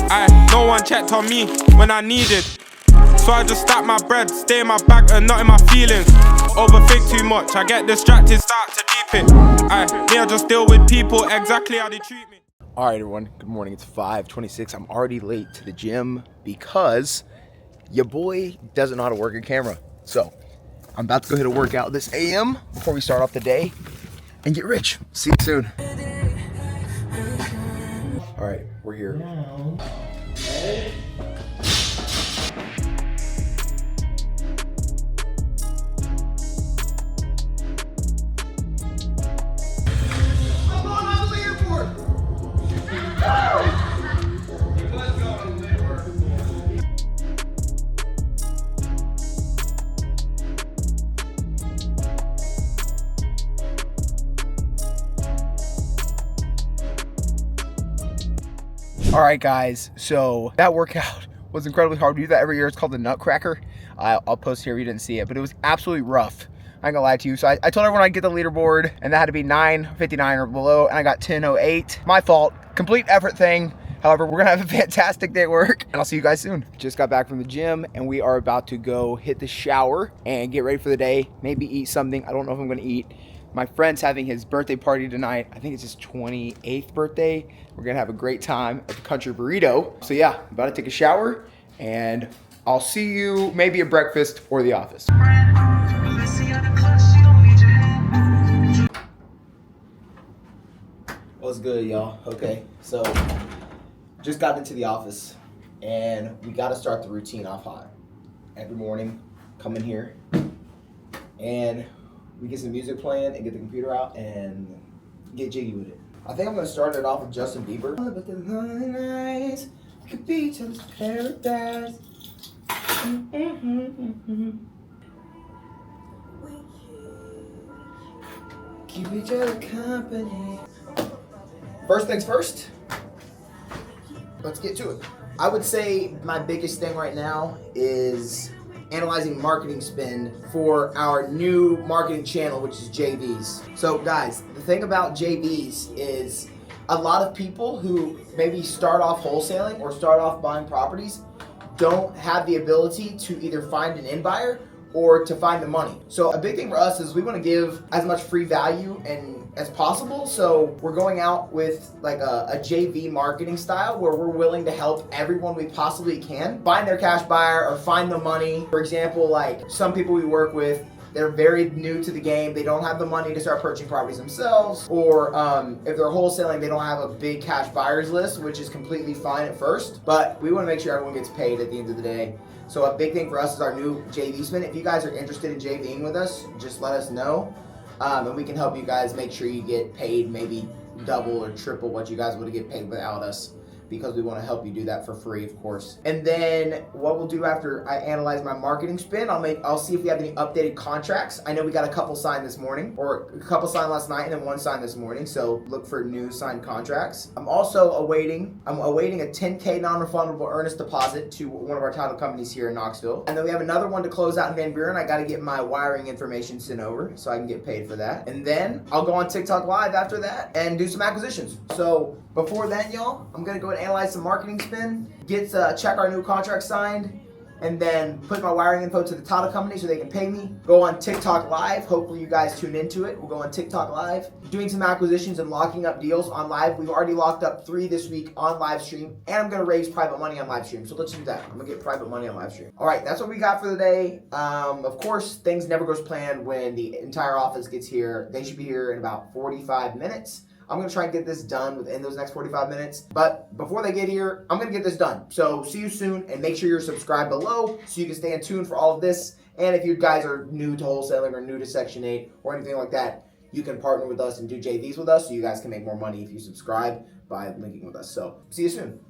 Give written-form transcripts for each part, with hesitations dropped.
No one checked on me when I needed. So I just stack my bread, stay in my bag and not in my feelings. Overthink too much, I get distracted, start to deep it. Me, I just deal with people exactly how they treat me. All right, everyone, good morning. It's 5:26. I'm already late to the gym because your boy doesn't know how to work a camera. So I'm about to go hit a workout this AM before we start off the day and get rich. See you soon. All right, we're here. All right, guys, so that workout was incredibly hard. We do that every year. It's called the Nutcracker. I'll post here if you didn't see it, but it was absolutely rough. I ain't gonna lie to you. So I told everyone I'd get the leaderboard, and that had to be 9:59 or below, and I got 10:08. My fault. Complete effort thing. However, we're gonna have a fantastic day at work, and I'll see you guys soon. Just got back from the gym, and we are about to go hit the shower and get ready for the day. Maybe eat something. I don't know if I'm gonna eat. My friend's having his birthday party tonight. I think it's his 28th birthday. We're gonna have a great time at the Country Burrito. So yeah, I'm about to take a shower, and I'll see you maybe at breakfast or the office. What's good, y'all? Okay, so just got into the office, and we gotta start the routine off hot. Every morning, come in here, and we get some music playing and get the computer out and get jiggy with it. I think I'm gonna start it off with Justin Bieber. But the lonely nights could be just paradise. Keep each other company. First things first, let's get to it. I would say my biggest thing right now is analyzing marketing spend for our new marketing channel, which is JVs. So guys, the thing about JVs is a lot of people who maybe start off wholesaling or start off buying properties don't have the ability to either find an end buyer or to find the money. So a big thing for us is we want to give as much free value and as possible. So we're going out with like a JV marketing style where we're willing to help everyone we possibly can find their cash buyer or find the money. For example, like some people we work with, they're very new to the game. They don't have the money to start purchasing properties themselves, or if they're wholesaling, they don't have a big cash buyers list, which is completely fine at first. But we want to make sure everyone gets paid at the end of the day. So a big thing for us is our new JV spin. If you guys are interested in JVing with us, just let us know. And we can help you guys make sure you get paid maybe double or triple what you guys would get paid without us, because we want to help you do that for free, of course. And then what we'll do after I analyze my marketing spin, I'll see if we have any updated contracts. I know we got a couple signed this morning, or a couple signed last night and then one signed this morning. So look for new signed contracts. I'm also awaiting a 10K non-refundable earnest deposit to one of our title companies here in Knoxville. And then we have another one to close out in Van Buren. I got to get my wiring information sent over so I can get paid for that. And then I'll go on TikTok Live after that and do some acquisitions. So before then, y'all, I'm gonna go and analyze some marketing spend, check our new contract signed, and then put my wiring info to the title company so they can pay me. Go on TikTok Live. Hopefully you guys tune into it. We'll go on TikTok Live, doing some acquisitions and locking up deals on live. We've already locked up 3 this week on live stream, and I'm gonna raise private money on live stream. So let's do that. I'm gonna get private money on live stream. All right, that's what we got for the day. Of course, things never goes planned when the entire office gets here. They should be here in about 45 minutes. I'm gonna try and get this done within those next 45 minutes. But before they get here, I'm gonna get this done. So see you soon, and make sure you're subscribed below so you can stay in tune for all of this. And if you guys are new to wholesaling or new to Section 8 or anything like that, you can partner with us and do JVs with us so you guys can make more money if you subscribe by linking with us. So see you soon.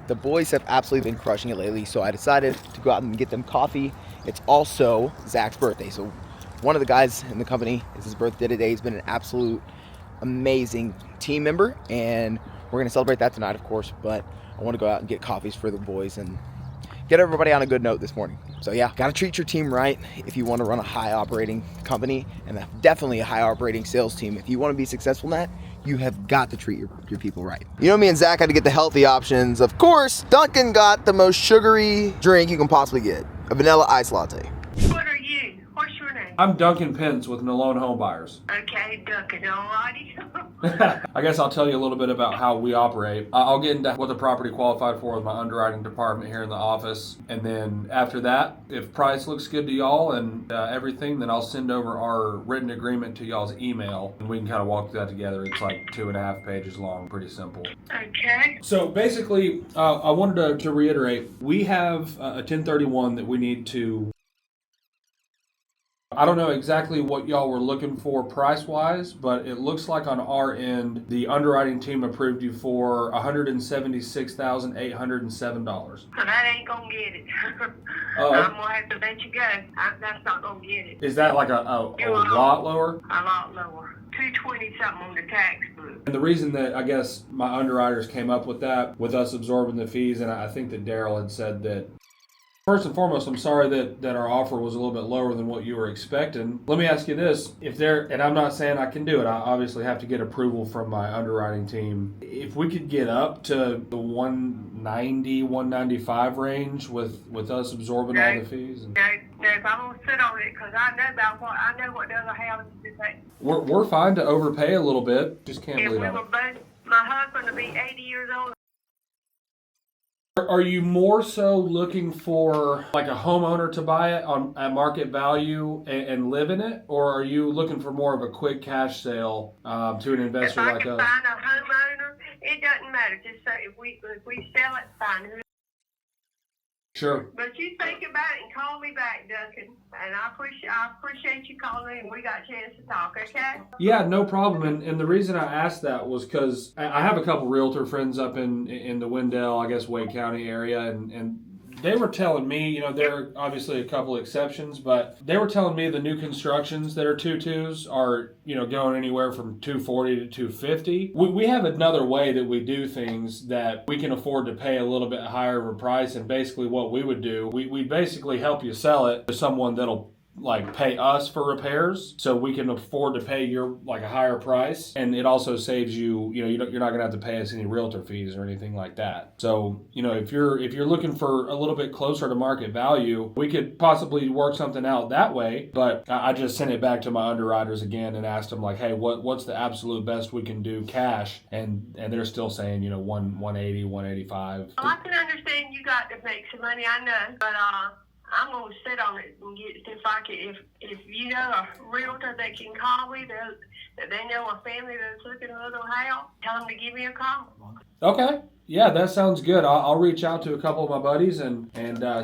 The boys have absolutely been crushing it lately, so I decided to go out and get them coffee. It's also Zach's birthday. So one of the guys in the company, it's his birthday today. He's been an absolute amazing team member, and we're gonna celebrate that tonight, of course, but I want to go out and get coffees for the boys and get everybody on a good note this morning. So yeah, gotta treat your team right if you want to run a high operating company, and definitely a high operating sales team. If you want to be successful in that, you have got to treat your people right. You know, me and Zach had to get the healthy options. Of course, Duncan got the most sugary drink you can possibly get, a vanilla ice latte. What are you? What's your name? I'm Duncan Pence with Malone Home Buyers. Okay, Duncan, alrighty. I guess I'll tell you a little bit about how we operate. I'll get into what the property qualified for with my underwriting department here in the office. And then after that, if price looks good to y'all and everything, then I'll send over our written agreement to y'all's email. And we can kind of walk through that together. It's like 2.5 pages long, pretty simple. Okay. So basically, I wanted to reiterate, we have a 1031 that we need to... I don't know exactly what y'all were looking for price-wise, but it looks like on our end, the underwriting team approved you for $176,807. So that ain't gonna get it. Oh. I'm gonna have to let you go. That's not gonna get it. Is that like a lot lower? A lot lower. 220 something on the tax book. And the reason that I guess my underwriters came up with that, with us absorbing the fees, and I think that Daryl had said that, first and foremost, I'm sorry that our offer was a little bit lower than what you were expecting. Let me ask you this. And I'm not saying I can do it. I obviously have to get approval from my underwriting team. If we could get up to the 190, 195 range with us absorbing all the fees. No, if I'm going to sit on it, because I know what the other houses do pay. We're fine to overpay a little bit. Just can't believe it. My husband will be 80 years old. Are you more so looking for like a homeowner to buy it at market value and live in it? Or are you looking for more of a quick cash sale to an investor like us? If I can find a homeowner, it doesn't matter. Just say if we sell it, fine. Sure. But you think about it and call me back, Duncan. And I appreciate you calling in. We got a chance to talk, okay? Yeah, no problem. And the reason I asked that was because I have a couple realtor friends up in the Wendell, I guess, Wade County area, and they were telling me, there are obviously a couple exceptions, but they were telling me the new constructions that are 2.2s are, going anywhere from 240 to 250. We have another way that we do things that we can afford to pay a little bit higher of a price, and basically what we would do, we basically help you sell it to someone that'll pay us for repairs, so we can afford to pay your a higher price, and it also saves you. You're not gonna have to pay us any realtor fees or anything like that. So if you're looking for a little bit closer to market value, we could possibly work something out that way. But I just sent it back to my underwriters again and asked them hey, what's the absolute best we can do cash, and they're still saying 180, 185. Well, I can understand you got to make some money. I know, but I'm gonna sit on it and get if you know a realtor that can call me that they know a family that's looking at a little house, tell them to give me a call. Okay. Yeah, that sounds good. I'll reach out to a couple of my buddies and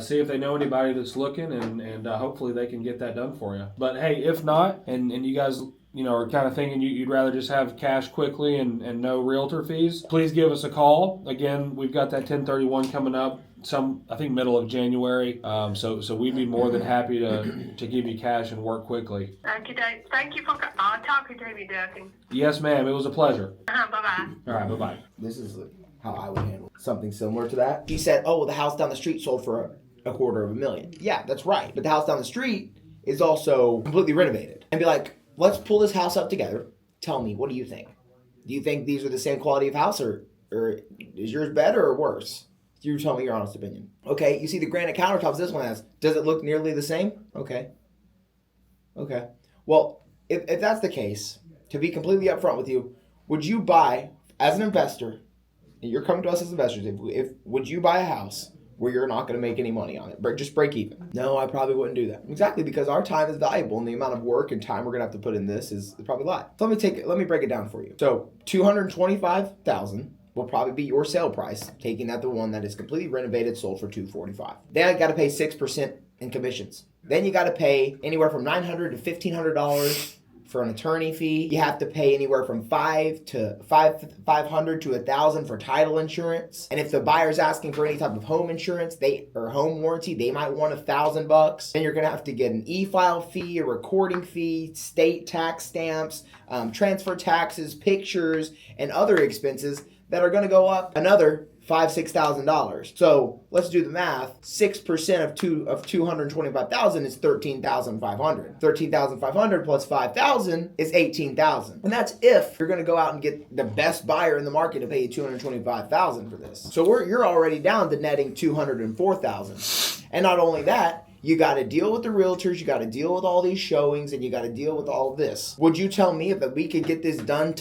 see if they know anybody that's looking, and hopefully they can get that done for you. But hey, if not, and you guys are kind of thinking you'd rather just have cash quickly and no realtor fees, please give us a call. Again, we've got that 1031 coming up. I think middle of January. So we'd be more than happy to give you cash and work quickly. Thank you for talking to me, Duncan. Yes, ma'am. It was a pleasure. Bye-bye. All right, bye-bye. This is how I would handle something similar to that. He said, the house down the street sold for $250,000. Yeah, that's right. But the house down the street is also completely renovated. And be like, let's pull this house up together. Tell me, what do you think? Do you think these are the same quality of house, or is yours better or worse? You tell me your honest opinion. Okay, you see the granite countertops this one has. Does it look nearly the same? Okay. Well, if that's the case, to be completely upfront with you, would you buy, as an investor, and you're coming to us as investors, would you buy a house where you're not going to make any money on it? Just break even. No, I probably wouldn't do that. Exactly, because our time is valuable, and the amount of work and time we're going to have to put in this is probably a lot. So let me break it down for you. So $225,000 will probably be your sale price, taking that the one that is completely renovated, sold for $245,000. Then I got to pay 6% in commissions. Then you got to pay anywhere from $900 to $1,500 for an attorney fee. You have to pay anywhere from $500 to $1,000 for title insurance. And if the buyer's asking for any type of home insurance, or home warranty, they might want $1,000. Then you're gonna have to get an e-file fee, a recording fee, state tax stamps, transfer taxes, pictures, and other expenses that are going to go up another $5,000-$6,000. So let's do the math. 6% of 225,000 is 13,500. 13,500 plus 5,000 is 18,000. And that's if you're going to go out and get the best buyer in the market to pay you 225,000 for this. So you're already down to netting 204,000. And not only that, you got to deal with the realtors, you got to deal with all these showings, and you got to deal with all of this. Would you tell me that we could get this done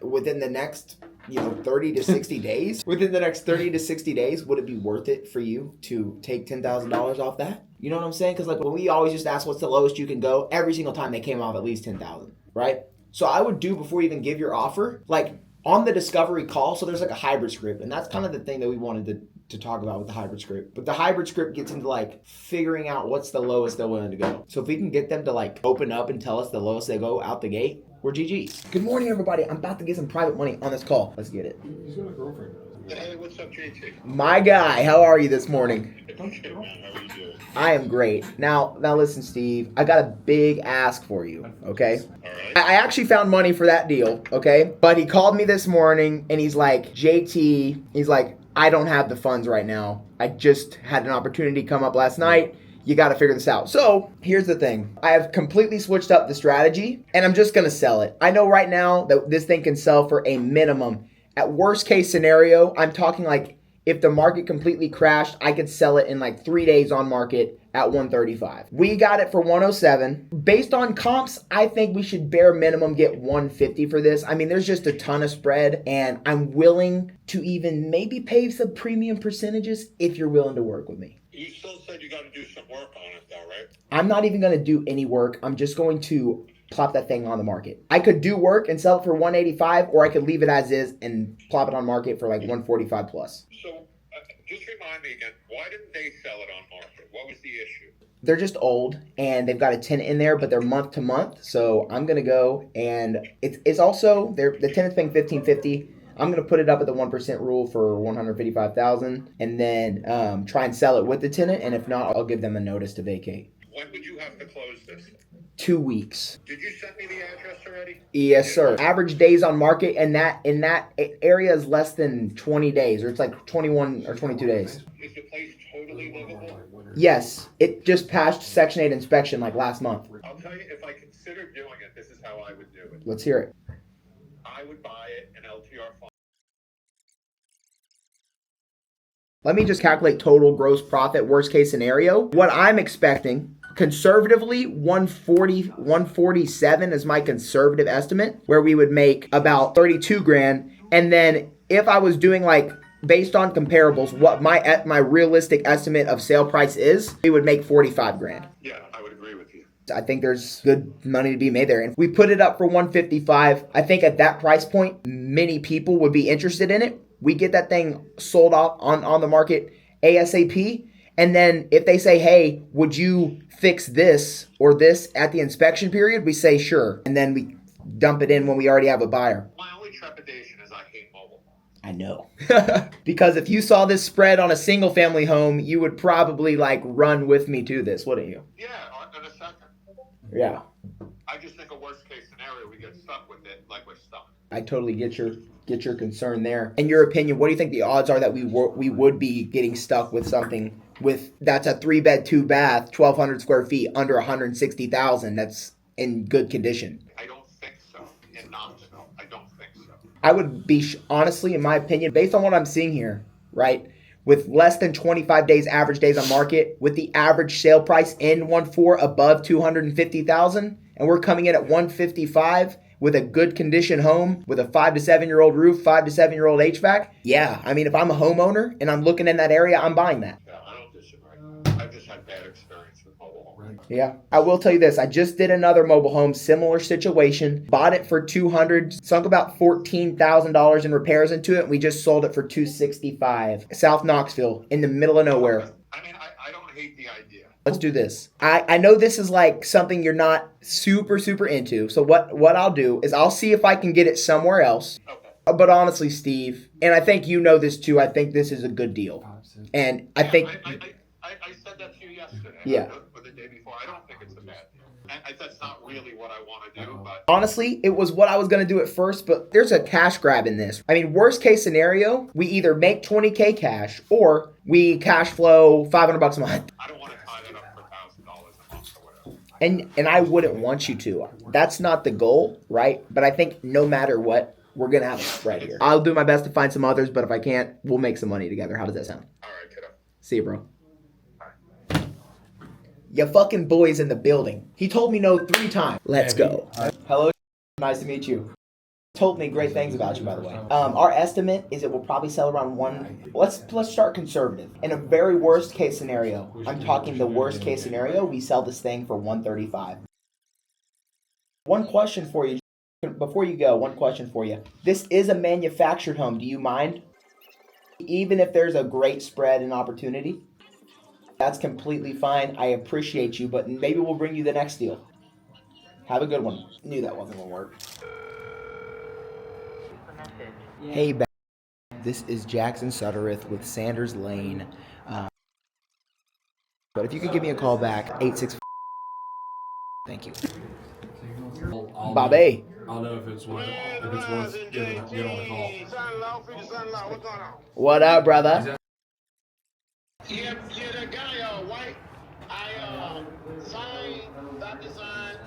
within the next 30 to 60 days? Within the next 30 to 60 days, would it be worth it for you to take $10,000 off that? You know what I'm saying? Because like when we always just ask what's the lowest you can go, every single time they came off at least 10,000, right? So I would do before you even give your offer, like on the discovery call, so there's like a hybrid script, and that's kind of the thing that we wanted to talk about with the hybrid script. But the hybrid script gets into like figuring out what's the lowest they're willing to go. So if we can get them to like open up and tell us the lowest they go out the gate, we're GG's. Good morning, everybody. I'm about to get some private money on this call. Let's get it. He's got a girlfriend. Hey, what's up, JT? My guy, how are you this morning? Good, man. How are you doing? I am great. Now listen, Steve, I got a big ask for you, okay? All right. I actually found money for that deal, okay? But he called me this morning and he's like, JT, he's like, I don't have the funds right now. I just had an opportunity come up last night. You got to figure this out. So here's the thing. I have completely switched up the strategy and I'm just going to sell it. I know right now that this thing can sell for a minimum. At worst case scenario, I'm talking like if the market completely crashed, I could sell it in like 3 days on market at 135. We got it for 107. Based on comps, I think we should bare minimum get 150 for this. I mean, there's just a ton of spread and I'm willing to even maybe pay some premium percentages if you're willing to work with me. You still said you got to do some work on it, though, right? I'm not even going to do any work. I'm just going to plop that thing on the market. I could do work and sell it for 185, or I could leave it as is and plop it on market for like 145 plus. So, just remind me again, why didn't they sell it on market? What was the issue? They're just old and they've got a tenant in there, but they're month to month. So I'm going to go and it's also, the tenant's paying $1,550. I'm going to put it up at the 1% rule for $155,000 and then try and sell it with the tenant. And if not, I'll give them a notice to vacate. When would you have to close this? 2 weeks. Did you send me the address already? Yes, sir. Average days on market and that in that area is less than 20 days, or it's like 21 or 22 days. Is the place totally livable? Yes, it just passed Section 8 inspection like last month. I'll tell you, if I considered doing it, this is how I would do it. Let's hear it. I would buy it in LTR fund. Let me just calculate total gross profit, worst case scenario. What I'm expecting, conservatively, 147 is my conservative estimate, where we would make about 32 grand. And then if I was doing like, based on comparables, what my realistic estimate of sale price is, we would make 45 grand. Yeah, I would agree with you. I think there's good money to be made there. And we put it up for 155. I think at that price point, many people would be interested in it. We get that thing sold off on the market ASAP. And then if they say, hey, would you fix this or this at the inspection period? We say, sure. And then we dump it in when we already have a buyer. My only trepidation is I hate mobile. I know. Because if you saw this spread on a single family home, you would probably like run with me to this, wouldn't you? Yeah, in a second. Yeah. I just think a worst case scenario, we get stuck with it like we're stuck. I totally get your concern there. In your opinion, what do you think the odds are that we would be getting stuck with something that's a 3-bed, 2-bath, 1,200 square feet under 160,000 that's in good condition? I don't think so. In Knoxville, I don't think so. I would be honestly, in my opinion, based on what I'm seeing here, right? With less than 25 days average days on market, with the average sale price in 1.4 above 250,000, and we're coming in at 155 with a good condition home with a 5 to 7 year old roof, 5 to 7 year old HVAC. Yeah, I mean, if I'm a homeowner and I'm looking in that area, I'm buying that. Yeah, I don't disagree. I've just had bad experience with mobile homes. Yeah, I will tell you this. I just did another mobile home, similar situation. Bought it for $200, sunk about $14,000 in repairs into it. And we just sold it for $265. South Knoxville, in the middle of nowhere. I mean, I don't hate the idea. Let's do this. I know this is like something you're not super into. So what I'll do is I'll see if I can get it somewhere else. Okay. But honestly, Steve, and I think you know this too, I think this is a good deal. And I think... I said that to you yesterday. Yeah. Or the day before. I don't think it's a bad deal. That's not really what I want to do, but Honestly, it was what I was going to do at first, but there's a cash grab in this. I mean, worst case scenario, we either make 20K cash or we cash flow $500 a month. I don't want to tie that up for $1,000 a month or whatever. And I wouldn't want you to. That's not the goal, right? But I think no matter what, we're going to have a spread here. I'll do my best to find some others, but if I can't, we'll make some money together. How does that sound? All right, kiddo. See you, bro. Your fucking boy's in the building. He told me no 3 times. Let's go. Hello. Nice to meet you. Told me great things about you, by the way. Our estimate is it will probably sell around one. Let's start conservative. In a very worst case scenario, I'm talking the worst case scenario, we sell this thing for $135. One question for you. Before you go, one question for you. This is a manufactured home. Do you mind? Even if there's a great spread and opportunity? That's completely fine. I appreciate you, but maybe we'll bring you the next deal. Have a good one. Knew that wasn't gonna work. Hey, this is Jackson Suttereth with Sanders Lane. But if you could give me a call back, 86. Thank you. Bobby. I'll know if it's worth getting on a call. What up, brother? Yeah, that guy, White. I signed,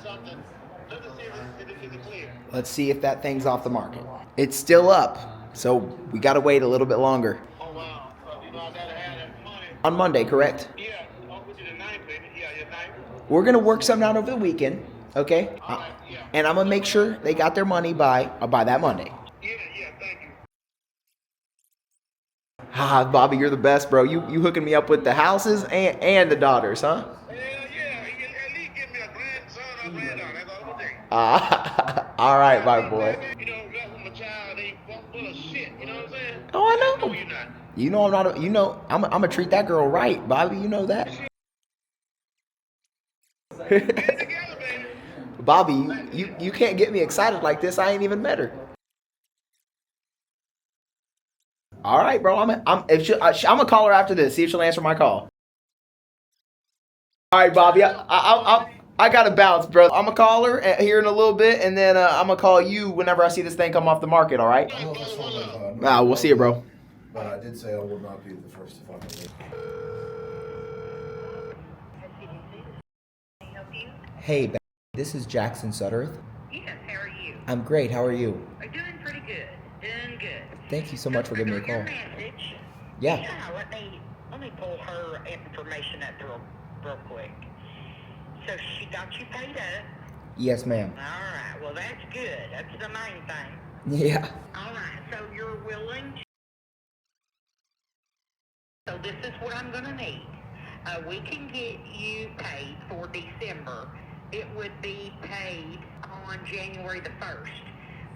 something. Let me see if it's clear. Let's see if that thing's off the market. It's still up, so we gotta wait a little bit longer. Oh, wow. I gotta have that money. On Monday, correct? Yeah, I'll put you the 9th, baby. Yeah, your 9th. We're gonna work something out over the weekend, okay? All right, yeah. And I'm gonna make sure they got their money by that Monday. Yeah, thank you. Haha, Bobby, you're the best, bro. You hooking me up with the houses and the daughters, huh? Hell yeah. You can at least give me a grandson or granddaughter. That's all I'm saying. All right, my boy. You know, that from a child, they full of shit. You know what I'm saying? Oh, I know. No, you're not. You know I'm not. I'm gonna treat that girl right, Bobby. You know that. Get together, baby. Bobby, you can't get me excited like this. I ain't even met her. All right, bro. I'm gonna call her after this. See if she'll answer my call. All right, Bobby. I gotta bounce, bro. I'm gonna call her here in a little bit, and then I'm gonna call you whenever I see this thing come off the market. All right? I don't know if it's fun, We'll see you, bro. but I did say I will not be the first to find it. Hey, this is Jackson Suttereth. Yes, how are you? I'm great. How are you? I'm doing pretty good. Doing good. Thank you so much for giving me a call. Your message. Yeah. Let me pull her information up real quick. So she got you paid up. Yes, ma'am. All right. Well, that's good. That's the main thing. Yeah. All right. So you're willing to... So this is what I'm going to need. We can get you paid for December. It would be paid on January the 1st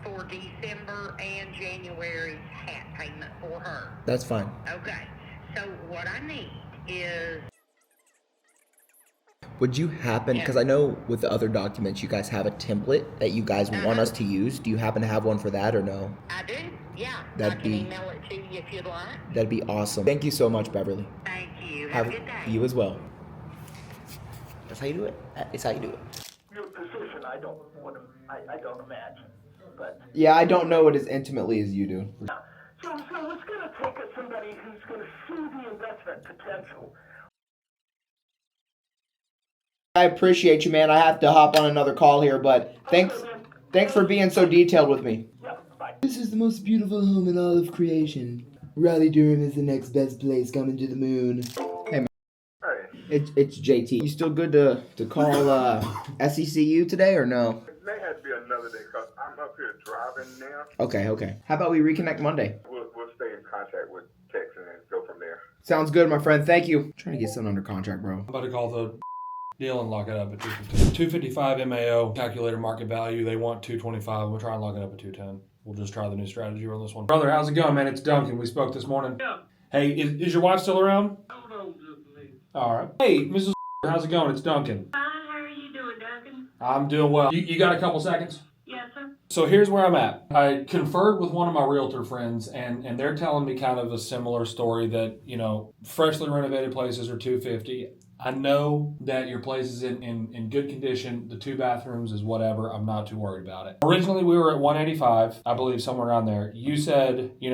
for December and January's hat payment for her. That's fine. Okay. So what I need is... Would you happen, because I know with the other documents you guys have a template that you guys want us to use. Do you happen to have one for that or no? I do, yeah. That'd I can be- email it to you if you'd like. That'd be awesome. Thank you so much, Beverly. Thank you. Have a good day. You as well. That's how you do it. That is how you do it. Your position, I don't imagine, but Yeah, I don't know it as intimately as you do. so it's going to take somebody who's going to see the investment potential. I appreciate you, man. I have to hop on another call here, but thanks for being so detailed with me. Yeah, bye. This is the most beautiful home in all of creation. Raleigh-Durham is the next best place coming to the moon. Hey, man. Hey, It's JT. You still good to call SECU today or no? It may have to be another day because I'm up here driving now. Okay. How about we reconnect Monday? We'll stay in contact with Tex and then go from there. Sounds good, my friend. Thank you. I'm trying to get something under contract, bro. I'm about to call the deal and lock it up at 250. 255 MAO, calculator market value. They want 225. We'll try and lock it up at 210. We'll just try the new strategy on this one. Brother, how's it going, man? It's Duncan. We spoke this morning. Yeah. Hey, is your wife still around? hold on just a minute. All right. Hey, Mrs. How's it going? It's Duncan. Fine, how are you doing, Duncan? I'm doing well. You got a couple seconds? Yes, sir. So here's where I'm at. I conferred with one of my realtor friends, and they're telling me kind of a similar story that, freshly renovated places are 250. I know that your place is in good condition. The 2 bathrooms is whatever. I'm not too worried about it. Originally, we were at 185, I believe, somewhere around there. You said, you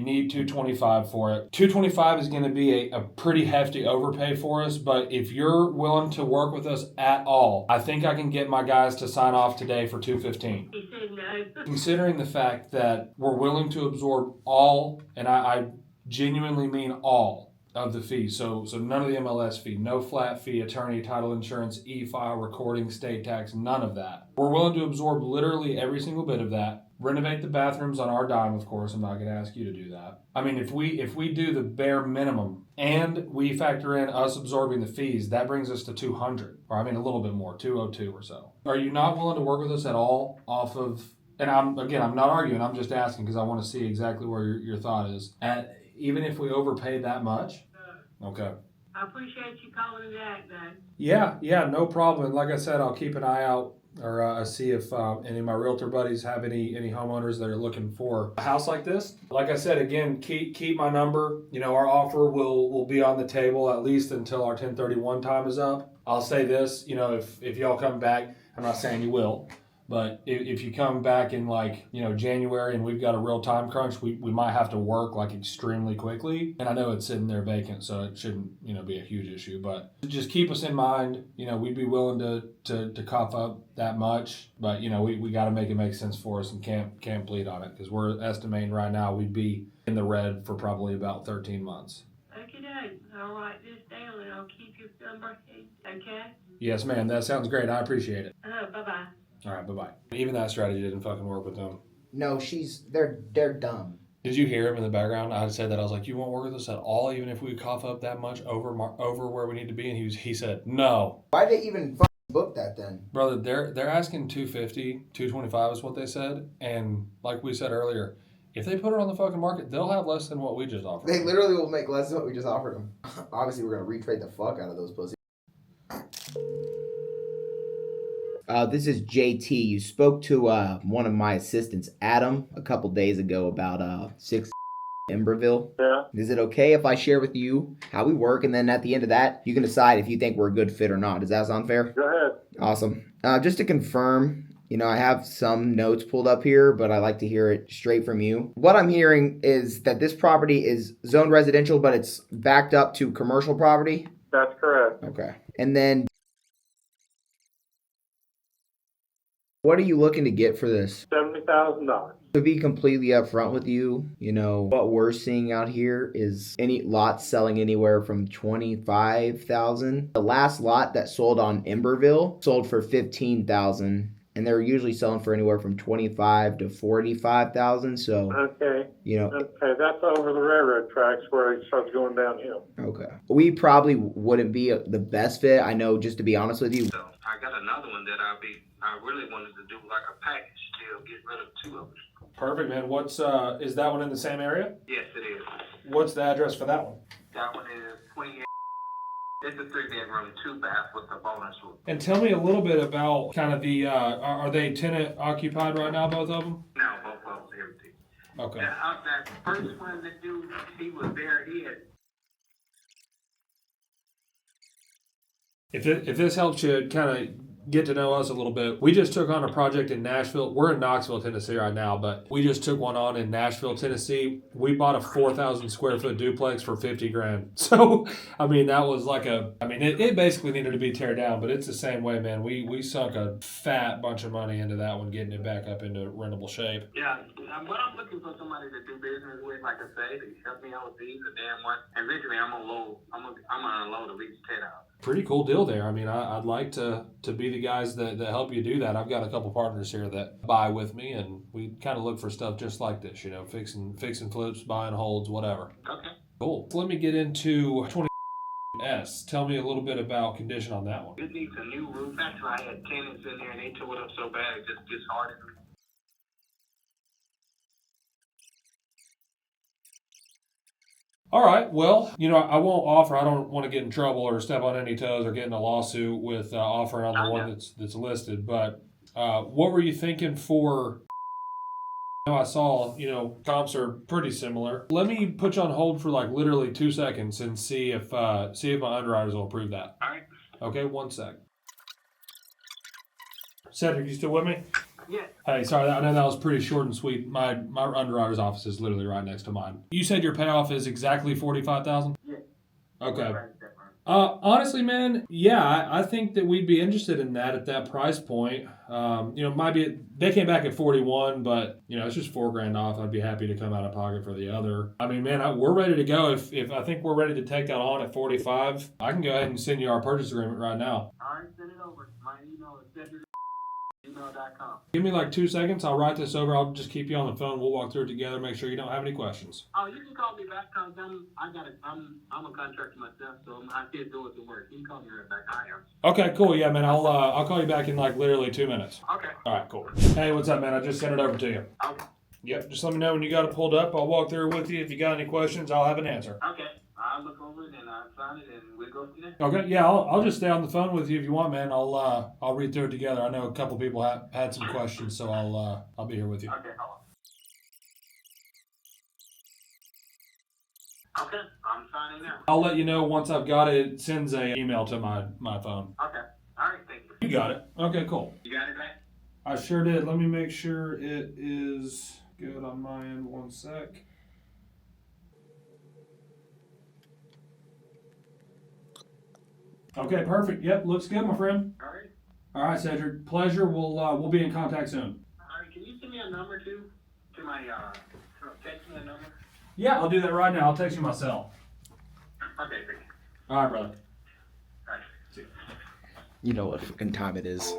need 225 for it. 225 is going to be a pretty hefty overpay for us, but if you're willing to work with us at all, I think I can get my guys to sign off today for 215. He said no. Considering the fact that we're willing to absorb all, and I genuinely mean all, of the fees. So none of the MLS fee, no flat fee, attorney, title insurance, e-file, recording, state tax, none of that. We're willing to absorb literally every single bit of that. Renovate the bathrooms on our dime, of course. I'm not going to ask you to do that. I mean, if we do the bare minimum and we factor in us absorbing the fees, that brings us to 200, or I mean a little bit more, 202 or so. Are you not willing to work with us at all off of? And I'm not arguing. I'm just asking because I want to see exactly where your thought is. Even if we overpay that much? Okay. I appreciate you calling me back, though. Yeah, no problem. And like I said, I'll keep an eye out or see if any of my realtor buddies have any homeowners that are looking for a house like this. Like I said, again, keep my number. Our offer will be on the table at least until our 1031 time is up. I'll say this, if y'all come back, I'm not saying you will, but if you come back in January and we've got a real time crunch, we might have to work extremely quickly. And I know it's sitting there vacant, so it shouldn't, be a huge issue. But just keep us in mind. We'd be willing to cough up that much. But, we got to make it make sense for us and can't bleed on it because we're estimating right now we'd be in the red for probably about 13 months. Okay, I'll write this down and I'll keep your number. Okay? Yes, ma'am. That sounds great. I appreciate it. Bye-bye. All right, bye-bye. Even that strategy didn't fucking work with them. No, they're dumb. Did you hear him in the background? I said that. I was like, you won't work with us at all, even if we cough up that much over where we need to be? And he said, no. Why did they even fucking book that then? Brother, they're asking 250, 225 is what they said. And like we said earlier, if they put it on the fucking market, they'll have less than what we just offered. They literally will make less than what we just offered them. Obviously, we're going to retrade the fuck out of those pussies. This is JT. You spoke to one of my assistants, Adam, a couple days ago about 6 Emberville. Yeah. Is it okay if I share with you how we work, and then at the end of that, you can decide if you think we're a good fit or not? Does that sound fair? Go ahead. Awesome. Just to confirm, I have some notes pulled up here, but I like to hear it straight from you. What I'm hearing is that this property is zoned residential, but it's backed up to commercial property? That's correct. Okay. And then what are you looking to get for this? $70,000. To be completely upfront with you, what we're seeing out here is any lots selling anywhere from $25,000. The last lot that sold on Emberville sold for $15,000, and they're usually selling for anywhere from $25,000 to $45,000. So Okay. Okay, that's over the railroad tracks where it starts going downhill. Okay. We probably wouldn't be the best fit. I know, just to be honest with you. So I got another one that I really wanted to do like a package deal, get rid of 2 of them. Perfect, man. What's is that one in the same area? Yes, it is. What's the address for that one? That one is 28. It's a 3-bedroom, 2-bath with a bonus room. And tell me a little bit about kind of the, are they tenant occupied right now, both of them? No, both of them empty. Okay. Now, that first one, the dude, he was there, he had. If this helps you kind of get to know us a little bit, we just took on a project in Nashville. We're in Knoxville, Tennessee right now, but we just took one on in Nashville, Tennessee. We bought a 4,000 square foot duplex for $50,000. So, I mean, that was it basically needed to be teared down, but it's the same way, man. We sunk a fat bunch of money into that one, getting it back up into rentable shape. Yeah, what I'm looking for somebody to do business with, like I say, to help me out with these, a damn one. And eventually I'm on a load at least 10 out. Pretty cool deal there. I mean, I'd like to be the guys that help you do that. I've got a couple partners here that buy with me, and we kind of look for stuff just like this, fixing flips, buying holds, whatever. Okay. Cool. Let me get into 20S. Tell me a little bit about condition on that one. It needs a new roof. Actually, I had tenants in there, and they tore it up so bad it just disheartened me. All right. Well, I won't offer. I don't want to get in trouble or step on any toes or get in a lawsuit with offering on the one that's listed. But what were you thinking for I saw, comps are pretty similar. Let me put you on hold for like literally 2 seconds and see if my underwriters will approve that. All right. Okay, 1 sec. Cedric, you still with me? Yeah. Hey, sorry, I know that was pretty short and sweet. My underwriter's office is literally right next to mine. You said your payoff is exactly $45,000? Yeah. Okay. Honestly, man, yeah, I think that we'd be interested in that at that price point. Might be they came back at 41, but it's just $4,000 off. I'd be happy to come out of pocket for the other. I mean, man, we're ready to go. If I think we're ready to take that on at 45, I can go ahead and send you our purchase agreement right now. All right, send it over. My email is cedric@gmail.com. Give me like 2 seconds. I'll write this over. I'll just keep you on the phone. We'll walk through it together. Make sure you don't have any questions. Oh, you can call me back because I'm a contractor myself, so I can't do it to work. You can call me right back. I am. Okay, cool. Yeah, man. I'll call you back in like literally 2 minutes. Okay. All right, cool. Hey, what's up, man? I just sent it over to you. Okay. Yep. Just let me know when you got it pulled up. I'll walk through it with you. If you got any questions, I'll have an answer. Okay. I'll look over it and I'll sign it and we'll go from there. Okay. Yeah, I'll just stay on the phone with you if you want, man. I'll read through it together. I know a couple people had some questions, so I'll be here with you. Okay. Hold on. Okay. I'm signing now. I'll let you know once I've got it. It sends a email to my phone. Okay. All right. Thank you. You got it. Okay, cool. You got it back? I sure did. Let me make sure it is good on my end. 1 sec. Okay, perfect. Yep, looks good, my friend. All right. All right, Cedric. Pleasure. We'll be in contact soon. All right. Can you send me a number too? To my text me a number? Yeah, I'll do that right now. I'll text you my cell. Okay. Thank you. All right, brother. All right. See you. You know what fucking time it is.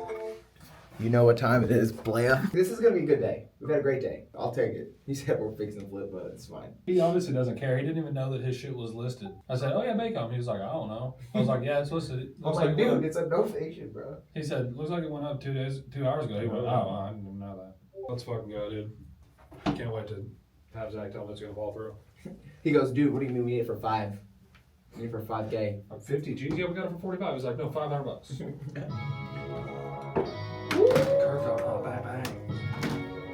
You know what time it is, playa. This is gonna be a good day. We've had a great day. I'll take it. He said we're fixing the flip, but it's fine. He obviously doesn't care. He didn't even know that his shit was listed. I said, "Oh yeah, Baycom." He was like, "I don't know." I was like, "Yeah, it's listed." It I was looks like, it went dude, up." it's a no-fiction, bro. He said, "Looks like it went up 2 hours ago." He went, "Oh, I didn't even know that." Let's fucking go, dude. Can't wait to have Zach tell me it's gonna fall through. He goes, dude, what do you mean we need it for 5? We need it for 5K. I'm 50 G's. Yeah, we got it for 45. He's like, "No, $500."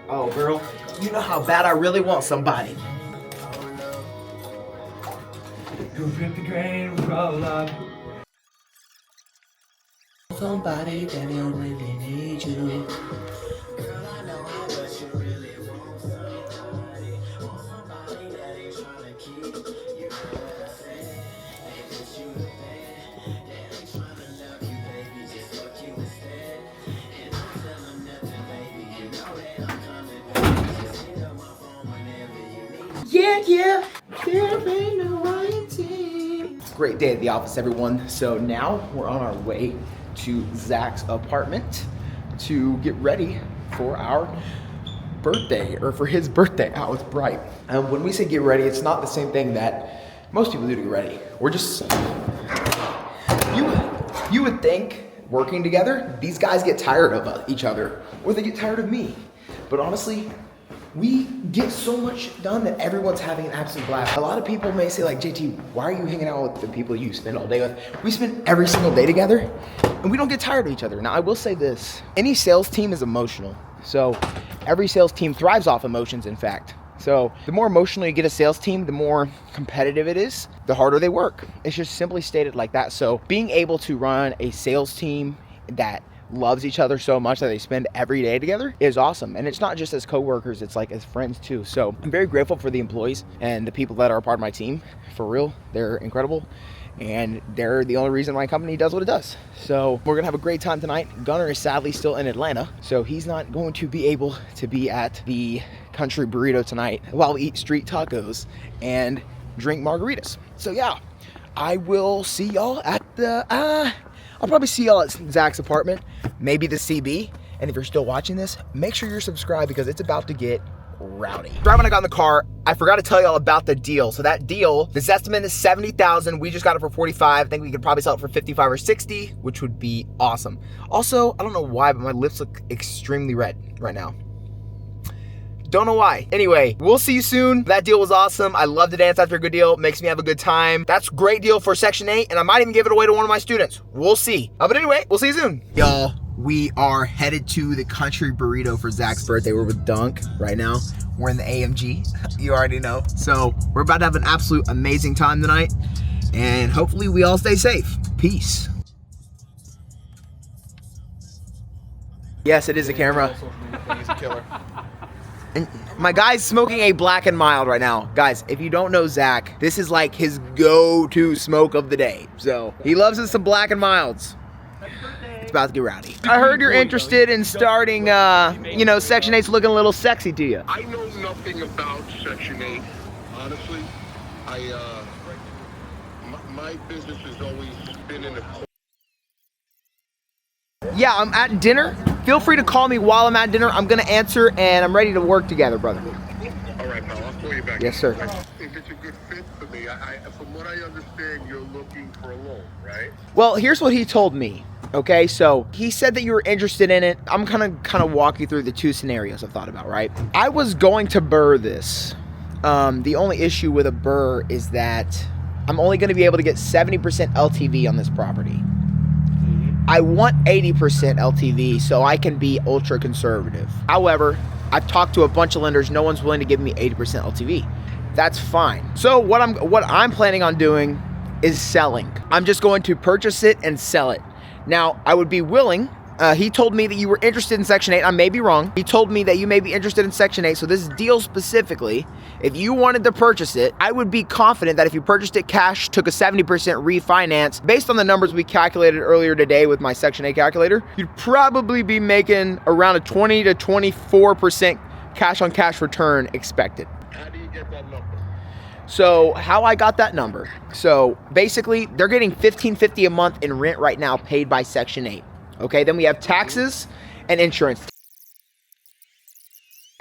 Oh, girl, you know how bad I really want somebody. Who rip the grain, roll up. Somebody that don't really need you. Yeah, there ain't no royalty. Great day at the office, everyone. So now we're on our way to Zach's apartment to get ready for our birthday, or for his birthday. Oh, it's bright. When we say get ready, it's not the same thing that most people do to get ready. We're just, you would think working together, these guys get tired of each other, or they get tired of me. But honestly, we get so much done that everyone's having an absolute blast. A lot of people may say like, JT, why are you hanging out with the people you spend all day with? We spend every single day together and we don't get tired of each other. Now, I will say this, any sales team is emotional. So every sales team thrives off emotions, in fact. So the more emotional you get a sales team, the more competitive it is, the harder they work. It's just simply stated like that. So being able to run a sales team that loves each other so much that they spend every day together is awesome. And it's not just as coworkers, it's like as friends too. So I'm very grateful for the employees and the people that are a part of my team. For real, they're incredible. And they're the only reason my company does what it does. So we're gonna have a great time tonight. Gunnar is sadly still in Atlanta, so he's not going to be able to be at the Country Burrito tonight while we eat street tacos and drink margaritas. So yeah, I will see y'all at the, I'll probably see y'all at Zach's apartment, maybe the CB. And if you're still watching this, make sure you're subscribed because it's about to get rowdy. Right when I got in the car, I forgot to tell y'all about the deal. So that deal, this estimate is $70,000. We just got it for 45. I think we could probably sell it for 55 or 60, which would be awesome. Also, I don't know why, but my lips look extremely red right now. Don't know why. Anyway, we'll see you soon. That deal was awesome. I love to dance after a good deal. It makes me have a good time. That's a great deal for Section 8, and I might even give it away to one of my students. We'll see. But anyway, we'll see you soon. Y'all, we are headed to the Country Burrito for Zach's birthday. We're with Dunk right now. We're in the AMG, you already know. So we're about to have an absolute amazing time tonight, and hopefully we all stay safe. Peace. Yes, it is a camera. He's a killer. And my guy's smoking a Black and Mild right now. Guys, if you don't know Zach, this is like his go-to smoke of the day. So he loves us some Black and Milds. It's about to get rowdy. I heard you're interested in starting, you know, Section 8's looking a little sexy to you. I know nothing about Section 8. Honestly, my business has always been in the... Yeah, I'm at dinner. Feel free to call me while I'm at dinner. I'm gonna answer, and I'm ready to work together, brother. All right, pal, I'll call you back. Yes, sir. If it's a good fit for me, from what I understand, you're looking for a loan, right? Well, here's what he told me. Okay, so he said that you were interested in it. I'm kind of walk you through the two scenarios I've thought about, right? I was going to burr this. The only issue with a burr is that I'm only going to be able to get 70% LTV on this property. I want 80% LTV so I can be ultra conservative. However, I've talked to a bunch of lenders. No one's willing to give me 80% LTV. That's fine. So what I'm planning on doing is selling. I'm just going to purchase it and sell it. Now, I would be willing. He told me that you were interested in Section 8. I may be wrong. He told me that you may be interested in Section 8. So this deal specifically, if you wanted to purchase it, I would be confident that if you purchased it cash, took a 70% refinance, based on the numbers we calculated earlier today with my Section 8 calculator, you'd probably be making around a 20 to 24% cash on cash return expected. How do you get that number? So how I got that number. So basically, they're getting $1,550 a month in rent right now paid by Section 8. Okay, then we have taxes and insurance.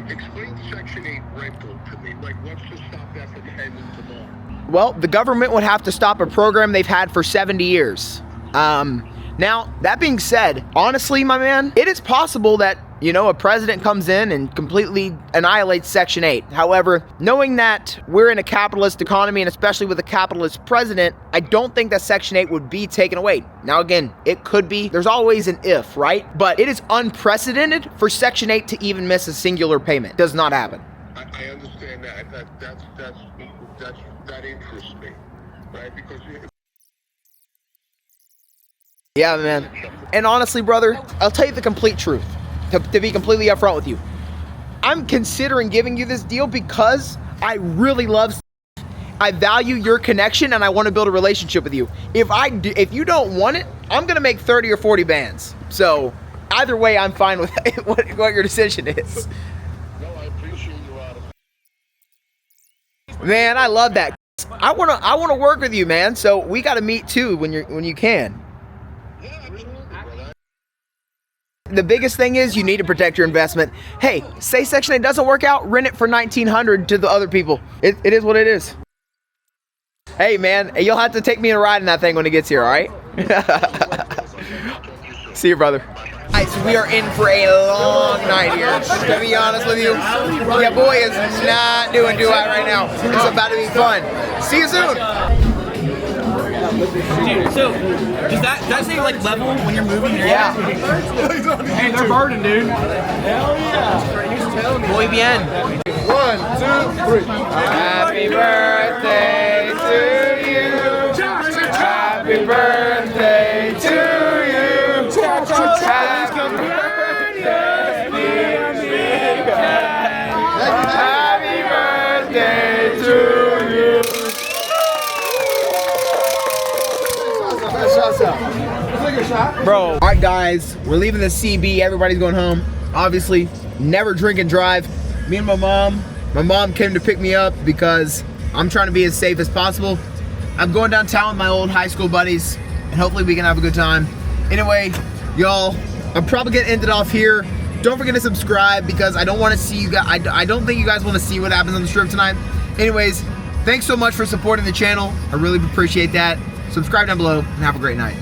Explain Section 8 rental to me. Like, what's to stop that from ending tomorrow? Well, the government would have to stop a program they've had for 70 years. Now, that being said, honestly, my man, it is possible that, you know, a president comes in and completely annihilates Section 8. However, knowing that we're in a capitalist economy, and especially with a capitalist president, I don't think that Section 8 would be taken away. Now, again, it could be. There's always an if, right? But it is unprecedented for Section 8 to even miss a singular payment. It does not happen. I understand that. That interests me, right? Because yeah, man. And honestly, brother, I'll tell you the complete truth. To be completely upfront with you, I'm considering giving you this deal because I really love, I value your connection, and I want to build a relationship with you. If you don't want it, I'm gonna make 30 or 40 bands. So either way, I'm fine with what your decision is. No, I appreciate you out of. Man, I love that. I wanna work with you, man. So we got to meet too when you can. The biggest thing is you need to protect your investment. Hey, say Section 8 doesn't work out, rent it for $1,900 to the other people. It is what it is. Hey, man, you'll have to take me a ride in that thing when it gets here, all right? See you, brother. All right, so we are in for a long night here. To be honest with you, your boy is not doing too hot right now. It's about to be fun. See you soon. Dude, so does that say like level when you're moving? Yeah. Hey, they're burning, dude. Hell yeah. Muy bien. 1, 2, 3. Happy birthday to you. Happy birthday to you. Happy birthday, dear. Happy birthday to you. Bro. All right, guys, we're leaving the CB. Everybody's going home. Obviously, never drink and drive. Me and my mom came to pick me up because I'm trying to be as safe as possible. I'm going downtown with my old high school buddies, and hopefully we can have a good time. Anyway, y'all, I'm probably gonna end it off here. Don't forget to subscribe because I don't want to see you guys. I don't think you guys want to see what happens on the strip tonight. Anyways, thanks so much for supporting the channel. I really appreciate that. Subscribe down below and have a great night.